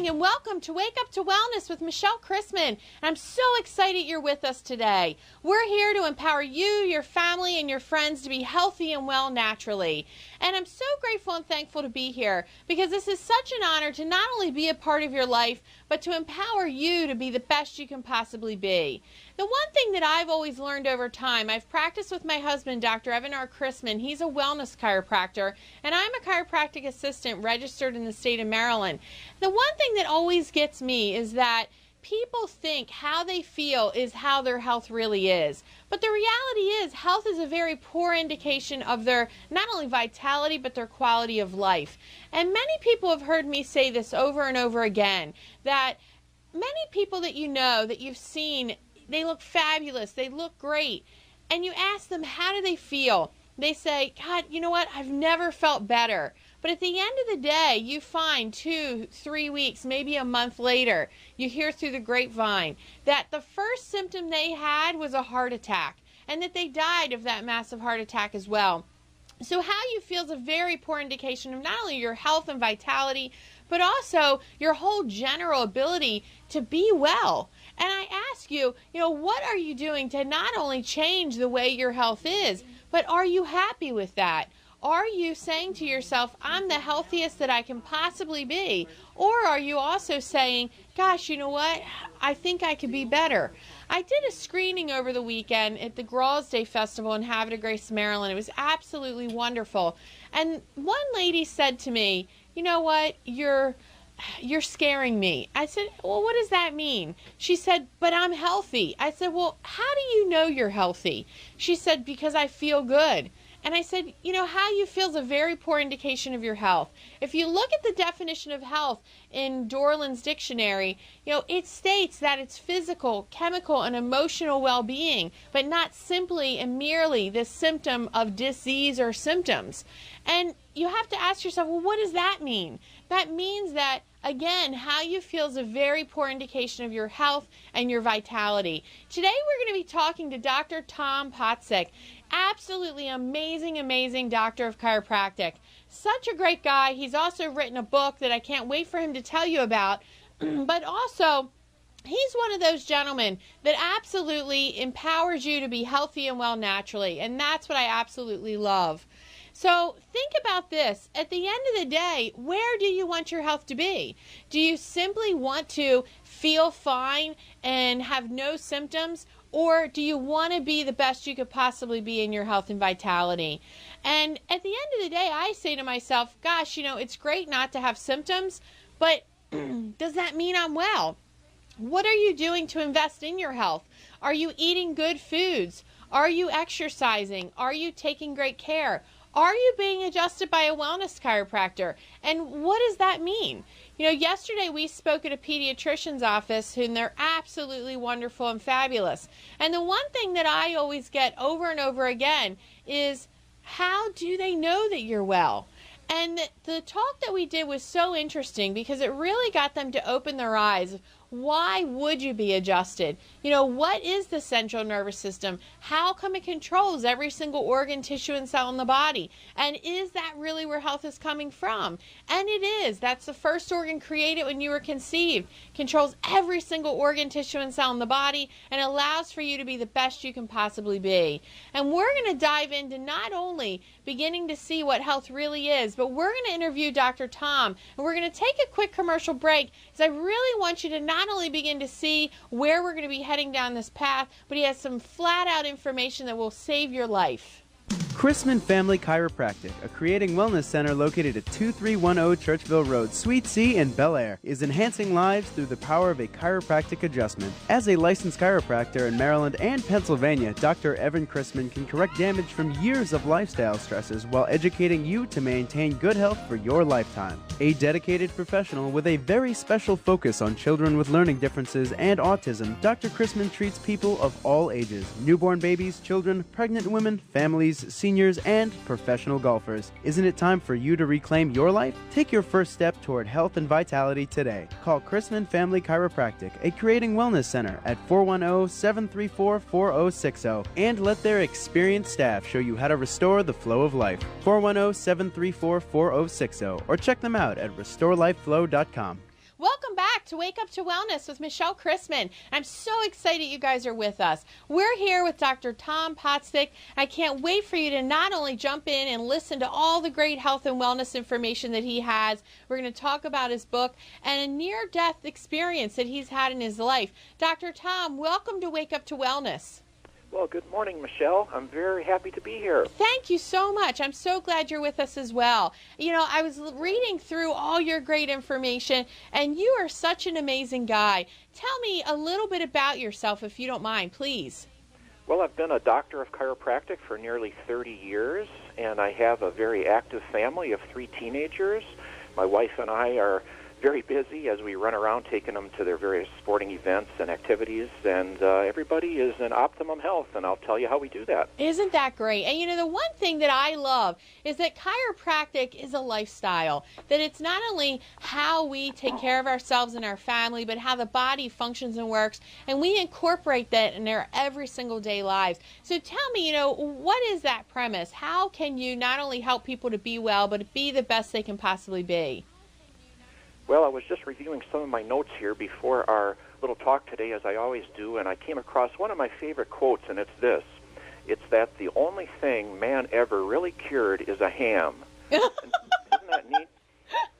morning and welcome to Wake Up to Wellness with Michele Chrisman. I'm so excited you're with us today. We're here to empower you, your family, and your friends to be healthy and well naturally. And I'm so grateful and thankful to be here because this is such an honor to not only be a part of your life, but to empower you to be the best you can possibly be. The one thing that I've always learned over time, I've practiced with my husband, Dr. Evan R. Chrisman. He's a wellness chiropractor, and I'm a chiropractic assistant registered in the state of Maryland. The one thing that always gets me is that people think how they feel is how their health really is. But the reality is health is a very poor indication of their not only vitality but their quality of life. And many people have heard me say this over and over again, that many people that you know, that you've seen, they look fabulous, they look great, and you ask them how do they feel. They say, God, you know what, I've never felt better. But at the end of the day, you find 2, 3 weeks, maybe a month later, you hear through the grapevine that the first symptom they had was a heart attack and that they died of that massive heart attack as well. So how you feel is a very poor indication of not only your health and vitality, but also your whole general ability to be well. And I ask you, what are you doing to not only change the way your health is, but are you happy with that? Are you saying to yourself, I'm the healthiest that I can possibly be? Or are you also saying, gosh, you know what? I think I could be better. I did a screening over the weekend at the Grawls Day Festival in Havre de Grace, Maryland. It was absolutely wonderful. And one lady said to me, you know what? You're scaring me. I said, well, what does that mean? She said, but I'm healthy. I said, well, how do you know you're healthy? She said, because I feel good. And I said, how you feel is a very poor indication of your health. If you look at the definition of health in Dorland's dictionary, it states that it's physical, chemical, and emotional well-being, but not simply and merely the symptom of disease or symptoms. And you have to ask yourself, well, what does that mean? That means that, again, how you feel is a very poor indication of your health and your vitality. Today we're going to be talking to Dr. Tom Potisk. Absolutely amazing, amazing doctor of chiropractic. Such a great guy. He's also written a book that I can't wait for him to tell you about. But also, he's one of those gentlemen that absolutely empowers you to be healthy and well naturally. And that's what I absolutely love. So think about this. At the end of the day, where do you want your health to be? Do you simply want to feel fine and have no symptoms? Or do you want to be the best you could possibly be in your health and vitality? And at the end of the day, I say to myself, gosh, it's great not to have symptoms, but does that mean I'm well? What are you doing to invest in your health? Are you eating good foods? Are you exercising? Are you taking great care? Are you being adjusted by a wellness chiropractor? And what does that mean? Yesterday we spoke at a pediatrician's office, and they're absolutely wonderful and fabulous. And the one thing that I always get over and over again is, how do they know that you're well? And the talk that we did was so interesting because it really got them to open their eyes. Why would you be adjusted? What is the central nervous system? How come it controls every single organ, tissue, and cell in the body? And is that really where health is coming from? And it is. That's the first organ created when you were conceived. Controls every single organ, tissue, and cell in the body, and allows for you to be the best you can possibly be. And we're going to dive into not only beginning to see what health really is, but we're going to interview Dr. Tom, and we're going to take a quick commercial break because I really want you to not only begin to see where we're going to be heading down this path, but he has some flat-out information that will save your life. Chrisman Family Chiropractic, a creating wellness center located at 2310 Churchville Road, Suite C in Bel Air, is enhancing lives through the power of a chiropractic adjustment. As a licensed chiropractor in Maryland and Pennsylvania, Dr. Evan Chrisman can correct damage from years of lifestyle stresses while educating you to maintain good health for your lifetime. A dedicated professional with a very special focus on children with learning differences and autism, Dr. Chrisman treats people of all ages: newborn babies, children, pregnant women, families, seniors, and professional golfers. Isn't it time for you to reclaim your life? Take your first step toward health and vitality today. Call Chrisman Family Chiropractic, a creating wellness center, at 410-734-4060 and let their experienced staff show you how to restore the flow of life. 410-734-4060 or check them out at restorelifeflow.com. Welcome back to Wake Up to Wellness with Michele Chrisman. I'm so excited you guys are with us. We're here with Dr. Tom Potisk. I can't wait for you to not only jump in and listen to all the great health and wellness information that he has. We're going to talk about his book and a near-death experience that he's had in his life. Dr. Tom, welcome to Wake Up to Wellness. Well, good morning, Michelle. I'm very happy to be here. Thank you so much. I'm so glad you're with us as well. You know, I was reading through all your great information, and you are such an amazing guy. Tell me a little bit about yourself, if you don't mind, please. Well, I've been a doctor of chiropractic for nearly 30 years, and I have a very active family of 3 teenagers. My wife and I are very busy as we run around taking them to their various sporting events and activities, and everybody is in optimum health, and I'll tell you how we do that. Isn't that great? And you know, the one thing that I love is that chiropractic is a lifestyle, that it's not only how we take care of ourselves and our family, but how the body functions and works, and we incorporate that in our every single day lives. So tell me, you know, what is that premise? How can you not only help people to be well, but be the best they can possibly be? Well, I was just reviewing some of my notes here before our little talk today, as I always do, and I came across one of my favorite quotes, and it's this. It's that the only thing man ever really cured is a ham. Isn't that neat?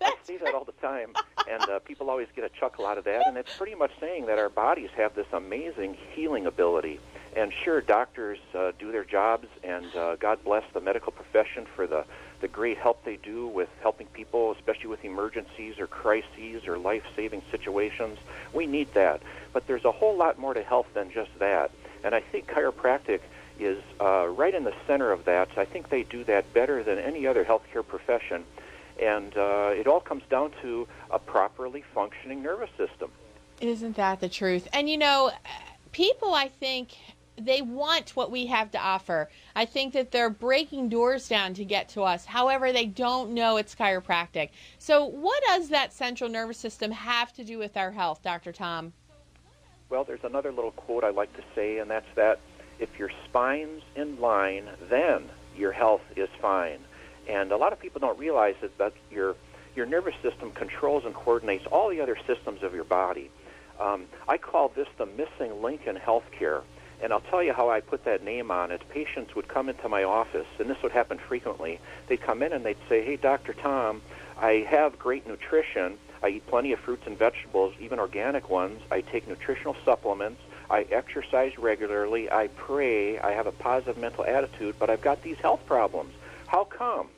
I see that all the time, and people always get a chuckle out of that, and it's pretty much saying that our bodies have this amazing healing ability. And sure, doctors do their jobs, and God bless the medical profession for the great help they do with helping people, especially with emergencies or crises or life-saving situations. We need that. But there's a whole lot more to health than just that. And I think chiropractic is right in the center of that. I think they do that better than any other healthcare profession. And it all comes down to a properly functioning nervous system. Isn't that the truth? And you know, people, I think, they want what we have to offer. I think that they're breaking doors down to get to us. However, they don't know it's chiropractic. So what does that central nervous system have to do with our health, Dr. Tom? Well, there's another little quote I like to say, and that's that if your spine's in line, then your health is fine. And a lot of people don't realize that your nervous system controls and coordinates all the other systems of your body. I call this the missing link in healthcare. And I'll tell you how I put that name on it. Patients would come into my office, and this would happen frequently. They'd come in and they'd say, hey, Dr. Tom, I have great nutrition. I eat plenty of fruits and vegetables, even organic ones. I take nutritional supplements. I exercise regularly. I pray. I have a positive mental attitude, but I've got these health problems. How come?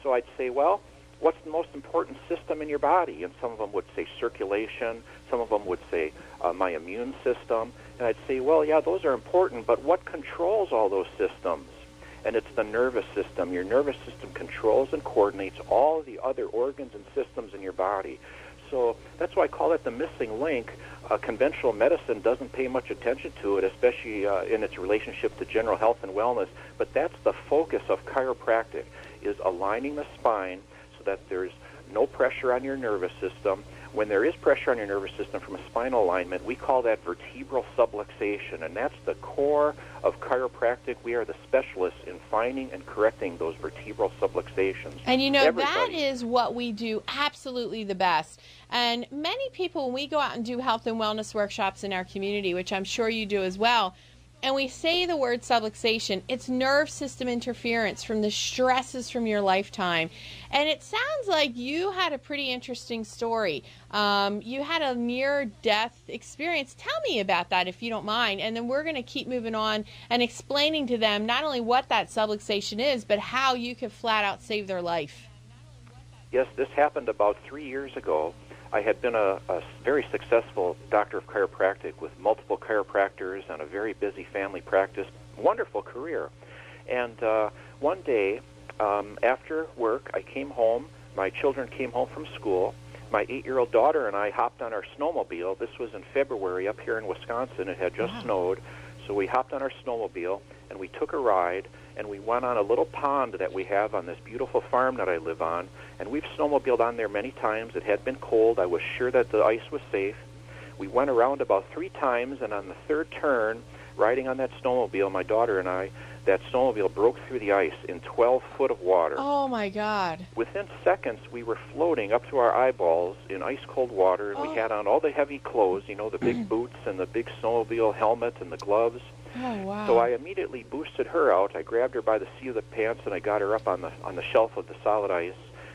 So I'd say, well, what's the most important system in your body? And some of them would say circulation. Some of them would say my immune system. And I'd say, well, yeah, those are important, but what controls all those systems? And it's the nervous system. Your nervous system controls and coordinates all the other organs and systems in your body. So that's why I call it the missing link. Conventional medicine doesn't pay much attention to it, especially in its relationship to general health and wellness. But that's the focus of chiropractic, is aligning the spine so that there's no pressure on your nervous system. When there is pressure on your nervous system from a spinal alignment, we call that vertebral subluxation, and that's the core of chiropractic. We are the specialists in finding and correcting those vertebral subluxations. And you know, that is what we do absolutely the best. And many people, when we go out and do health and wellness workshops in our community, which I'm sure you do as well, and we say the word subluxation, it's nerve system interference from the stresses from your lifetime. And it sounds like you had a pretty interesting story. You had a near-death experience. Tell me about that, if you don't mind. And then we're going to keep moving on and explaining to them not only what that subluxation is, but how you could flat out save their life. Yes, this happened about 3 years ago. I had been a very successful doctor of chiropractic with multiple chiropractors and a very busy family practice. Wonderful career. And one day, after work, I came home. My children came home from school. My 8-year-old daughter and I hopped on our snowmobile. This was in February up here in Wisconsin. It had just snowed. So we hopped on our snowmobile, and we took a ride, and we went on a little pond that we have on this beautiful farm that I live on. And we've snowmobiled on there many times. It had been cold. I was sure that the ice was safe. We went around about 3 times, and on the third turn, riding on that snowmobile, my daughter and I that snowmobile broke through the ice in 12 foot of water. Oh, my God. Within seconds, we were floating up to our eyeballs in ice-cold water, and we had on all the heavy clothes, you know, the big boots and the big snowmobile helmet and the gloves. Oh, wow. So I immediately boosted her out. I grabbed her by the seat of the pants, and I got her up on the shelf of the solid ice.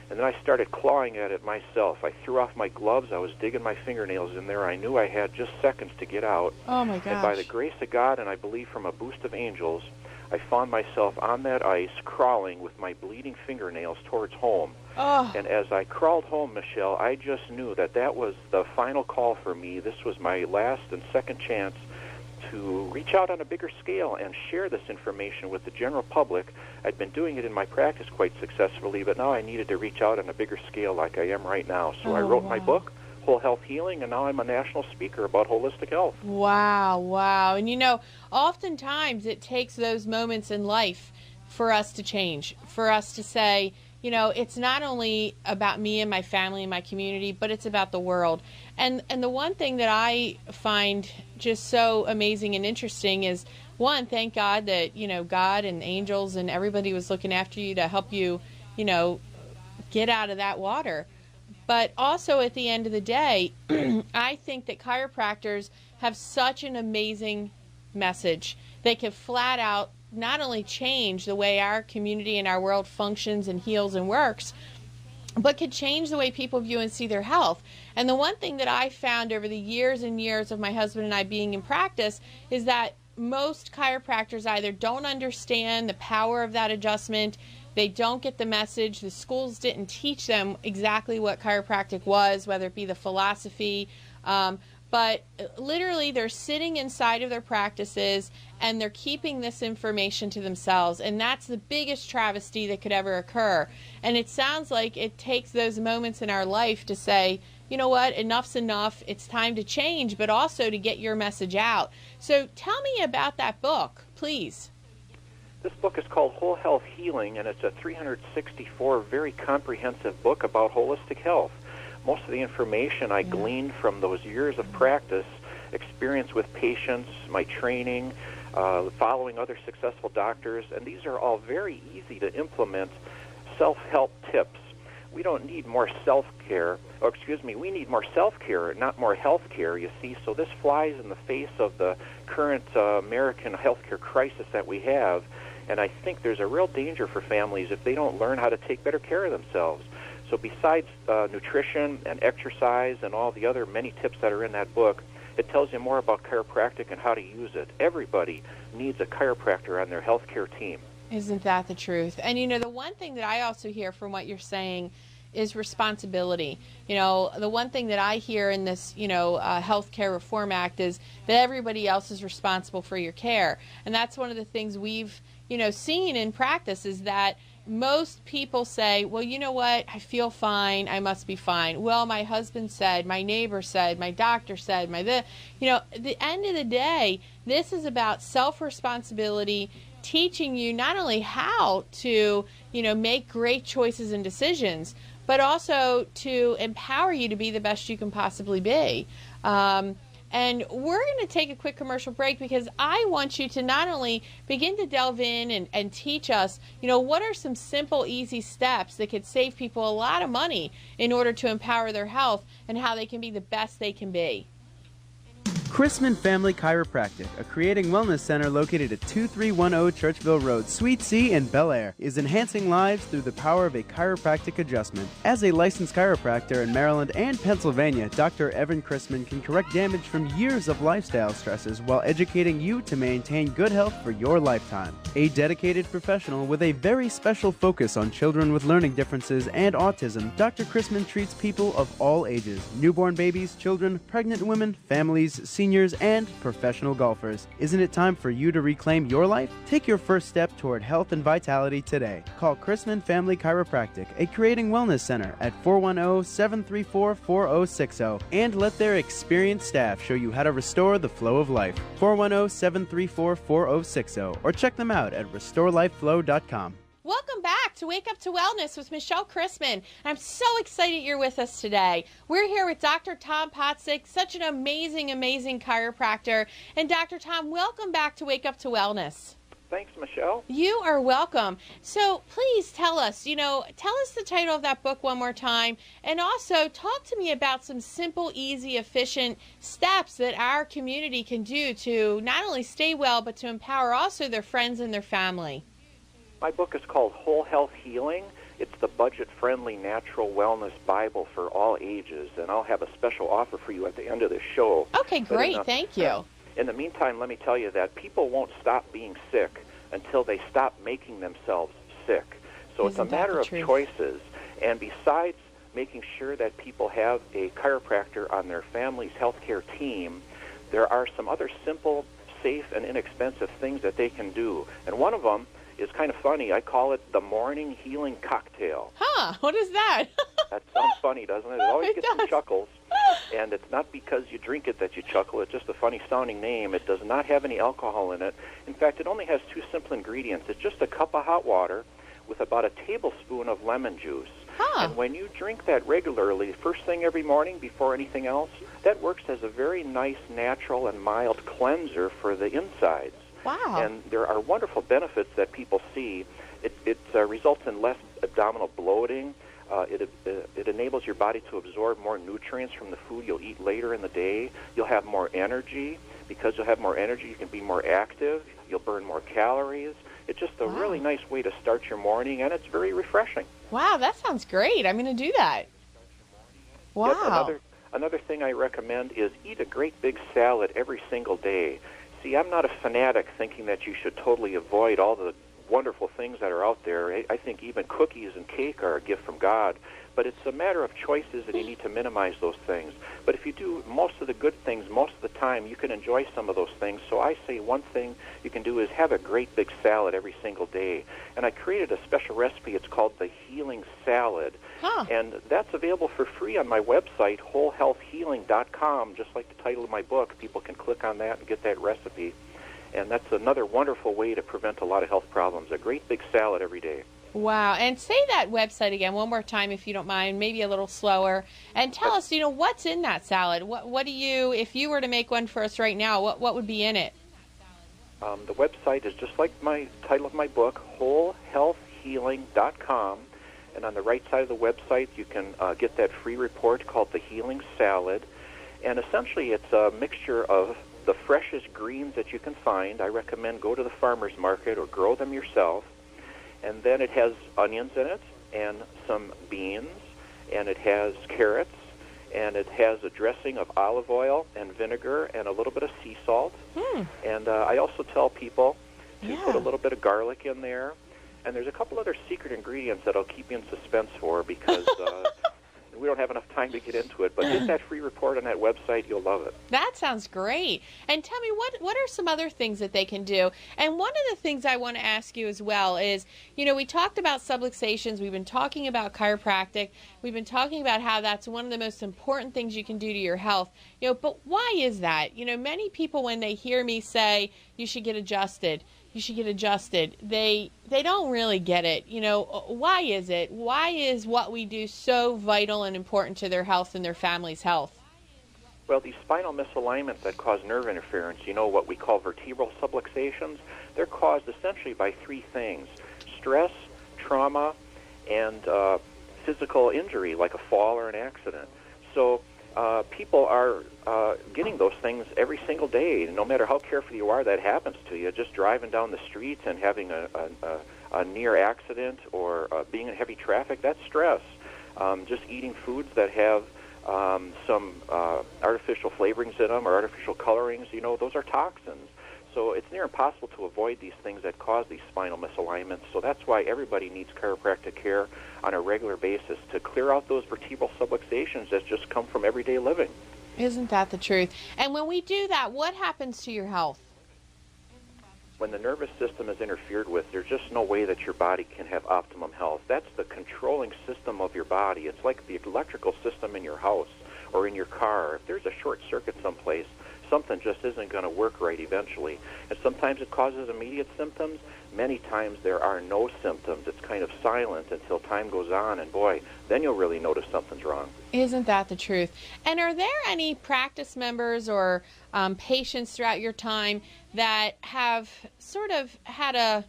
And then I started clawing at it myself. I threw off my gloves. I was digging my fingernails in there. I knew I had just seconds to get out. Oh, my gosh. And by the grace of God, and I believe from a boost of angels, I found myself on that ice crawling with my bleeding fingernails towards home. Oh. And as I crawled home, Michele, I just knew that that was the final call for me. This was my last and second chance to reach out on a bigger scale and share this information with the general public. I'd been doing it in my practice quite successfully, but now I needed to reach out on a bigger scale like I am right now. So I wrote my book, Whole Health Healing, and now I'm a national speaker about holistic health. Wow, wow. And you know, oftentimes it takes those moments in life for us to change, for us to say, you know, it's not only about me and my family and my community, but it's about the world. And the one thing that I find just so amazing and interesting is, one, thank God that, you know, God and angels and everybody was looking after you to help you, you know, get out of that water. But also at the end of the day, I think that chiropractors have such an amazing message. They can flat out not only change the way our community and our world functions and heals and works, but could change the way people view and see their health. And the one thing that I found over the years and years of my husband and I being in practice is that most chiropractors either don't understand the power of that adjustment, they don't get the message, the schools didn't teach them exactly what chiropractic was, whether it be the philosophy, but literally they're sitting inside of their practices and they're keeping this information to themselves, and that's the biggest travesty that could ever occur. And it sounds like it takes those moments in our life to say, you know what, enough's enough, it's time to change, but also to get your message out. So tell me about that book, please. This book is called Whole Health Healing, and it's a 364 very comprehensive book about holistic health. Most of the information I gleaned from those years of practice, experience with patients, my training, following other successful doctors, and these are all very easy to implement self-help tips. We don't need more self-care, or excuse me, we need more self-care, not more health care, you see. So this flies in the face of the current American healthcare crisis that we have, and I think there's a real danger for families if they don't learn how to take better care of themselves. So besides nutrition and exercise and all the other many tips that are in that book, it tells you more about chiropractic and how to use it. Everybody needs a chiropractor on their healthcare team. Isn't that the truth? And you know, the one thing that I also hear from what you're saying is responsibility. You know, the one thing that I hear in this, you know, Healthcare Reform Act is that everybody else is responsible for your care. And that's one of the things we've, you know, seen in practice is that most people say, well, you know what, I feel fine, I must be fine. Well, my husband said, my neighbor said, my doctor said, you know, at the end of the day, this is about self-responsibility, teaching you not only how to, you know, make great choices and decisions, but also to empower you to be the best you can possibly be. And we're going to take a quick commercial break because I want you to not only begin to delve in and teach us, you know, what are some simple, easy steps that could save people a lot of money in order to empower their health and how they can be the best they can be. Chrisman Family Chiropractic, a creating wellness center located at 2310 Churchville Road, Suite C in Bel Air, is enhancing lives through the power of a chiropractic adjustment. As a licensed chiropractor in Maryland and Pennsylvania, Dr. Evan Chrisman can correct damage from years of lifestyle stresses while educating you to maintain good health for your lifetime. A dedicated professional with a very special focus on children with learning differences and autism, Dr. Chrisman treats people of all ages, newborn babies, children, pregnant women, families, seniors, and professional golfers. Isn't it time for you to reclaim your life? Take your first step toward health and vitality today. Call Chrisman Family Chiropractic, a creating wellness center at 410-734-4060, and let their experienced staff show you how to restore the flow of life. 410-734-4060, or check them out at restorelifeflow.com. Welcome back to Wake Up to Wellness with Michele Chrisman. I'm so excited you're with us today. We're here with Dr. Tom Potisk, such an amazing, amazing chiropractor. And Dr. Tom, welcome back to Wake Up to Wellness. Thanks, Michelle. You are welcome. So please tell us, tell us the title of that book one more time. And also talk to me about some simple, easy, efficient steps that our community can do to not only stay well, but to empower also their friends and their family. My book is called Whole Health Healing. It's the budget-friendly natural wellness Bible for all ages, and I'll have a special offer for you at the end of this show. Okay, great. Thank you. In the meantime, let me tell you that people won't stop being sick until they stop making themselves sick. So it's a matter of choices. And besides making sure that people have a chiropractor on their family's healthcare team, there are some other simple, safe, and inexpensive things that they can do. And one of them is kind of funny. I call it the morning healing cocktail. Huh, what is that? That sounds funny, doesn't it? It always gets some chuckles. And it's not because you drink it that you chuckle. It's just a funny-sounding name. It does not have any alcohol in it. In fact, it only has two simple ingredients. It's just a cup of hot water with about a tablespoon of lemon juice. Huh. And when you drink that regularly, first thing every morning before anything else, that works as a very nice, natural, and mild cleanser for the insides. Wow. And there are wonderful benefits that people see. It results in less abdominal bloating. It enables your body to absorb more nutrients from the food you'll eat later in the day. You'll have more energy. Because you'll have more energy, you can be more active. You'll burn more calories. It's just a really nice way to start your morning, and it's very refreshing. Wow, that sounds great. I'm going to do that. Wow. Yes, another thing I recommend is eat a great big salad every single day. See, I'm not a fanatic thinking that you should totally avoid all the wonderful things that are out there. I think even cookies and cake are a gift from God. But it's a matter of choices, and you need to minimize those things. But if you do most of the good things most of the time, you can enjoy some of those things. So I say one thing you can do is have a great big salad every single day. And I created a special recipe. It's called the Healing Salad. Huh. And that's available for free on my website, wholehealthhealing.com, just like the title of my book. People can click on that and get that recipe. And that's another wonderful way to prevent a lot of health problems, a great big salad every day. Wow. And say that website again one more time, if you don't mind, maybe a little slower. And tell us, what's in that salad? What do you, if you were to make one for us right now, what would be in it? The website is just like my title of my book, wholehealthhealing.com. And on the right side of the website, you can get that free report called The Healing Salad. And essentially, it's a mixture of the freshest greens that you can find. I recommend go to the farmer's market or grow them yourself. And then it has onions in it and some beans, and it has carrots, and it has a dressing of olive oil and vinegar and a little bit of sea salt. And I also tell people to put a little bit of garlic in there. And there's a couple other secret ingredients that I'll keep you in suspense for because we don't have enough time to get into it. But get that free report on that website. You'll love it. That sounds great. And tell me, what are some other things that they can do? And one of the things I want to ask you as well is, we talked about subluxations. We've been talking about chiropractic. We've been talking about how that's one of the most important things you can do to your health. But why is that? Many people, when they hear me say, you should get adjusted, they don't really get it. Why is it? Why is what we do so vital and important to their health and their family's health? Well, these spinal misalignments that cause nerve interference, what we call vertebral subluxations, they're caused essentially by three things: stress, trauma, and physical injury, like a fall or an accident. So people are getting those things every single day. No matter how careful you are, that happens to you. Just driving down the streets and having a near accident or being in heavy traffic, that's stress. Just eating foods that have some artificial flavorings in them or artificial colorings, those are toxins. So it's near impossible to avoid these things that cause these spinal misalignments. So that's why everybody needs chiropractic care on a regular basis to clear out those vertebral subluxations that just come from everyday living. Isn't that the truth? And when we do that, what happens to your health? When the nervous system is interfered with, there's just no way that your body can have optimum health. That's the controlling system of your body. It's like the electrical system in your house or in your car. If there's a short circuit someplace, something just isn't going to work right eventually. And sometimes it causes immediate symptoms. Many times there are no symptoms. It's kind of silent until time goes on, and boy, then you'll really notice something's wrong. Isn't that the truth? And are there any practice members or patients throughout your time that have sort of had a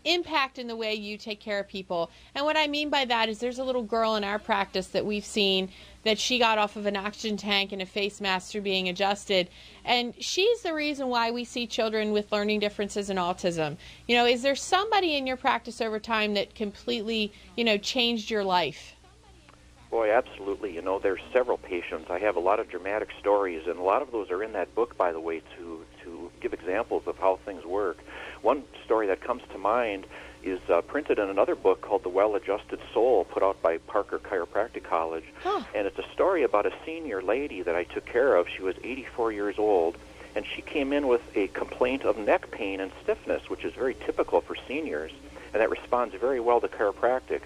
impact in the way you take care of people? And what I mean by that is there's a little girl in our practice that we've seen that she got off of an oxygen tank and a face mask through being adjusted, and she's the reason why we see children with learning differences and autism. Is there somebody in your practice over time that completely changed your life? Boy, absolutely. There's several patients. I have a lot of dramatic stories, and a lot of those are in that book, by the way, to give examples of how things work. One story that comes to mind is printed in another book called The Well-Adjusted Soul, put out by Parker Chiropractic College. And it's a story about a senior lady that I took care of. She was 84 years old, and she came in with a complaint of neck pain and stiffness, which is very typical for seniors, and that responds very well to chiropractic.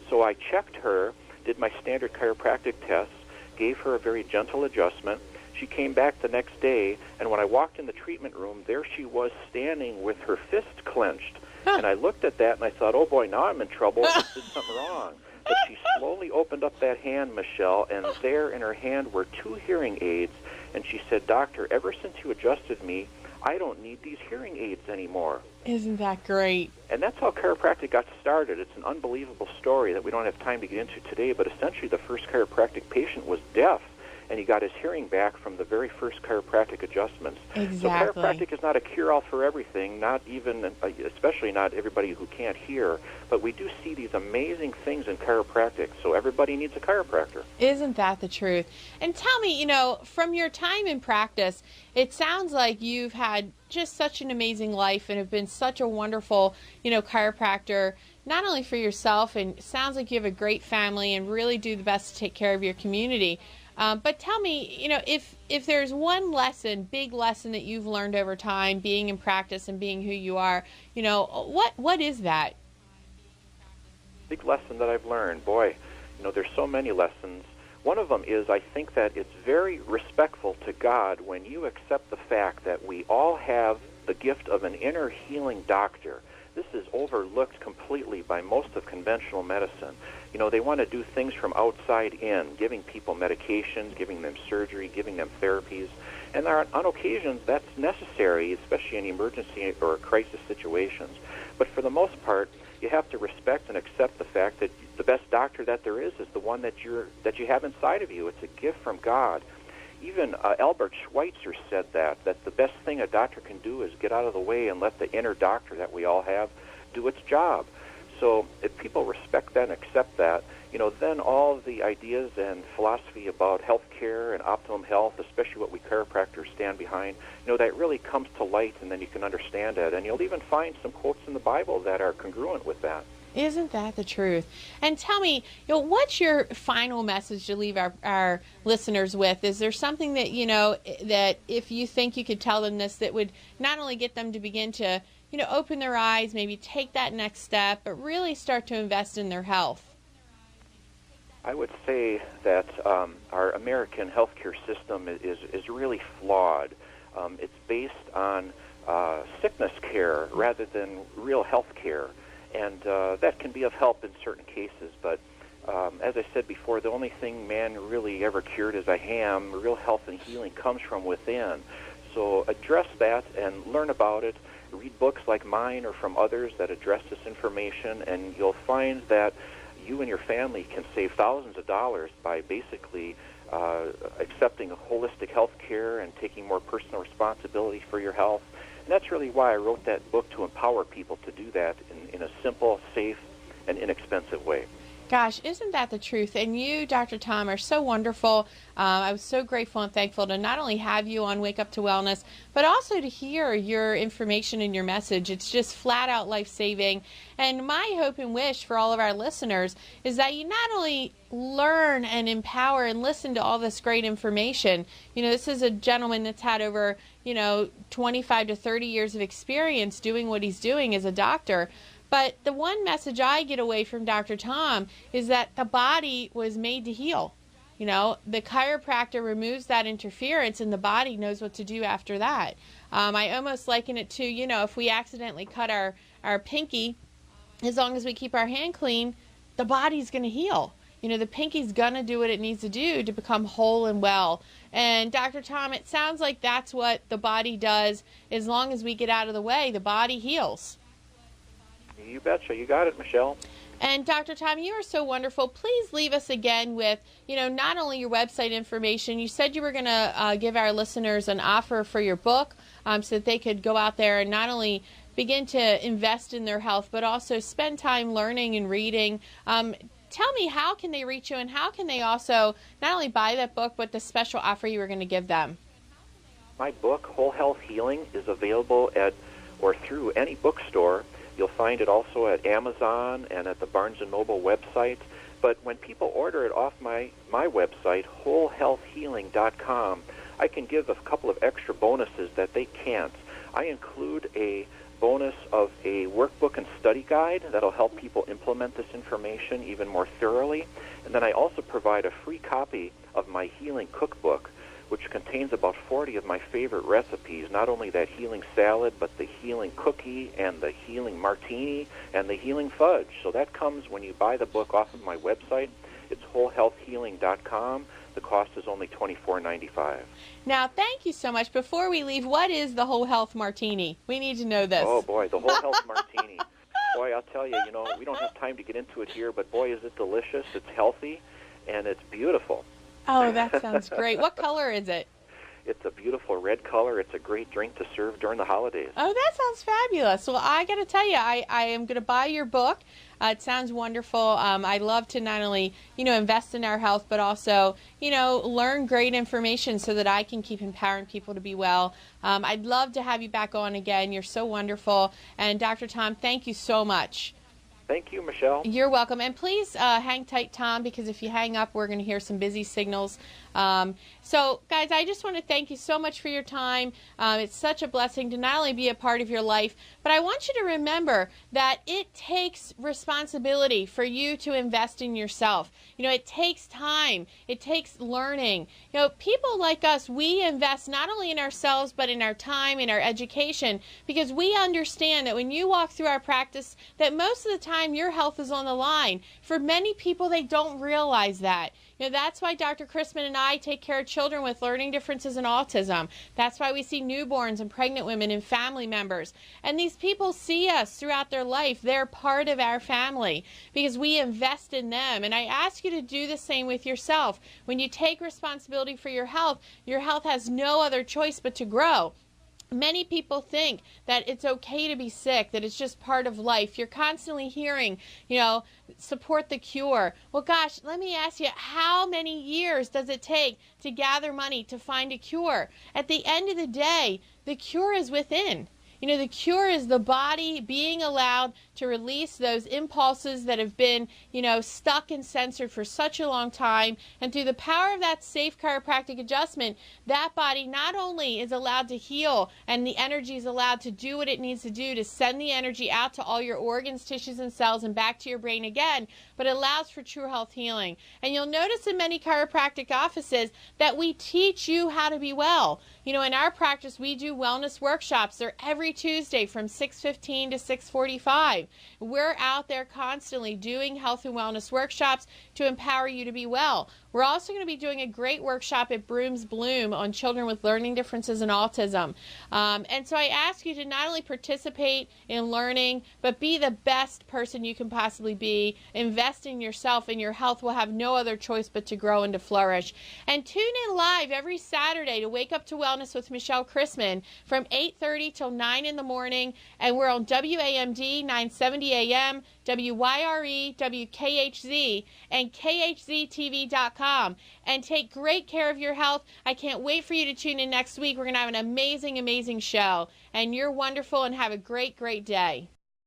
So I checked her, did my standard chiropractic tests, gave her a very gentle adjustment. She came back the next day, and when I walked in the treatment room, there she was standing with her fist clenched. And I looked at that, and I thought, oh, boy, now I'm in trouble. I did something wrong. But she slowly opened up that hand, Michele, and there in her hand were 2 hearing aids. And she said, Doctor, ever since you adjusted me, I don't need these hearing aids anymore. Isn't that great? And that's how chiropractic got started. It's an unbelievable story that we don't have time to get into today, but essentially the first chiropractic patient was deaf, and he got his hearing back from the very first chiropractic adjustments. Exactly. So chiropractic is not a cure-all for everything, not even, especially not everybody who can't hear, but we do see these amazing things in chiropractic, so everybody needs a chiropractor. Isn't that the truth? And tell me, from your time in practice, it sounds like you've had just such an amazing life and have been such a wonderful, chiropractor, not only for yourself, and it sounds like you have a great family and really do the best to take care of your community. But tell me, if there's one big lesson that you've learned over time, being in practice and being who you are, what is that? Big lesson that I've learned, boy, there's so many lessons. One of them is I think that it's very respectful to God when you accept the fact that we all have the gift of an inner healing doctor. This is overlooked completely by most of conventional medicine. They want to do things from outside in, giving people medications, giving them surgery, giving them therapies. And on occasions, that's necessary, especially in emergency or crisis situations. But for the most part, you have to respect and accept the fact that the best doctor that there is the one that you have inside of you. It's a gift from God. Even Albert Schweitzer said that the best thing a doctor can do is get out of the way and let the inner doctor that we all have do its job. So if people respect that and accept that, then all the ideas and philosophy about health care and optimum health, especially what we chiropractors stand behind, that really comes to light, and then you can understand it. And you'll even find some quotes in the Bible that are congruent with that. Isn't that the truth? And tell me, what's your final message to leave our listeners with? Is there something that, that if you think you could tell them this, that would not only get them to begin to, open their eyes, maybe take that next step, but really start to invest in their health? I would say that our American healthcare system is really flawed. It's based on sickness care rather than real health care. And that can be of help in certain cases, but as I said before, the only thing man really ever cured is a ham. Real health and healing comes from within. So address that and learn about it. Read books like mine or from others that address this information, and you'll find that you and your family can save thousands of dollars by basically accepting a holistic health care and taking more personal responsibility for your health. And that's really why I wrote that book, to empower people to do that in a simple, safe, and inexpensive way. Gosh, isn't that the truth? And you, Dr. Tom, are so wonderful. I was so grateful and thankful to not only have you on Wake Up to Wellness, but also to hear your information and your message. It's just flat out life-saving. And my hope and wish for all of our listeners is that you not only learn and empower and listen to all this great information. This is a gentleman that's had over, 25 to 30 years of experience doing what he's doing as a doctor. But the one message I get away from Dr. Tom is that the body was made to heal. You know, the chiropractor removes that interference and the body knows what to do after that. I almost liken it to, you know, if we accidentally cut our pinky, as long as we keep our hand clean, the body's going to heal. You know, the pinky's going to do what it needs to do to become whole and well. And Dr. Tom, it sounds like that's what the body does. As long as we get out of the way, the body heals. You betcha. You got it, Michelle. And Dr. Tom, you are so wonderful. Please leave us again with, you know, not only your website information. You said you were going to give our listeners an offer for your book so that they could go out there and not only begin to invest in their health, but also spend time learning and reading. Tell me, how can they reach you, and how can they also not only buy that book, but the special offer you were going to give them? My book, Whole Health Healing, is available at or through any bookstore. You'll find it also at Amazon and at the Barnes & Noble website. But when people order it off my website, wholehealthhealing.com, I can give a couple of extra bonuses that they can't. I include a bonus of a workbook and study guide that'll help people implement this information even more thoroughly. And then I also provide a free copy of my healing cookbook, which contains about 40 of my favorite recipes, not only that healing salad, but the healing cookie and the healing martini and the healing fudge. So that comes when you buy the book off of my website. It's wholehealthhealing.com. The cost is only $24.95. Now, thank you so much. Before we leave, what is the Whole Health Martini? We need to know this. Oh, boy, the Whole Health Martini. Boy, I'll tell you, we don't have time to get into it here, but boy, is it delicious. It's healthy, and it's beautiful. Oh, that sounds great. What color is it? It's a beautiful red color. It's a great drink to serve during the holidays. Oh, that sounds fabulous. Well, I got to tell you, I am going to buy your book. It sounds wonderful. I love to not only, invest in our health, but also, learn great information so that I can keep empowering people to be well. I'd love to have you back on again. You're so wonderful. And Dr. Tom, thank you so much. Thank you, Michelle. You're welcome. And please hang tight, Tom, because if you hang up, we're going to hear some busy signals. So, guys, I just want to thank you so much for your time. It's such a blessing to not only be a part of your life, but I want you to remember that it takes responsibility for you to invest in yourself. It takes time. It takes learning. People like us, we invest not only in ourselves, but in our time, in our education, because we understand that when you walk through our practice, that most of the time your health is on the line. For many people, they don't realize that. That's why Dr. Chrisman and I take care of children with learning differences and autism. That's why we see newborns and pregnant women and family members. And these people see us throughout their life. They're part of our family because we invest in them. And I ask you to do the same with yourself. When you take responsibility for your health has no other choice but to grow. Many people think that it's okay to be sick, that it's just part of life. You're constantly hearing, support the cure. Well, gosh, let me ask you, how many years does it take to gather money to find a cure? At the end of the day, the cure is within. The cure is the body being allowed to release those impulses that have been, stuck and censored for such a long time. And through the power of that safe chiropractic adjustment, that body not only is allowed to heal and the energy is allowed to do what it needs to do to send the energy out to all your organs, tissues, and cells and back to your brain again, but it allows for true health healing. And you'll notice in many chiropractic offices that we teach you how to be well. In our practice, we do wellness workshops. They're every Tuesday from 6:15 to 6:45. We're out there constantly doing health and wellness workshops to empower you to be well. We're also going to be doing a great workshop at Brooms Bloom on children with learning differences and autism. And so I ask you to not only participate in learning, but be the best person you can possibly be. Invest in yourself, and your health will have no other choice but to grow and to flourish. And tune in live every Saturday to Wake Up to Wellness with Michele Chrisman from 8:30 till 9 in the morning. And we're on WAMD 970 AM, WYRE, WKHZ, and KHZTV.com. And take great care of your health. I can't wait for you to tune in next week. We're going to have an amazing, amazing show. And you're wonderful, and have a great, great day.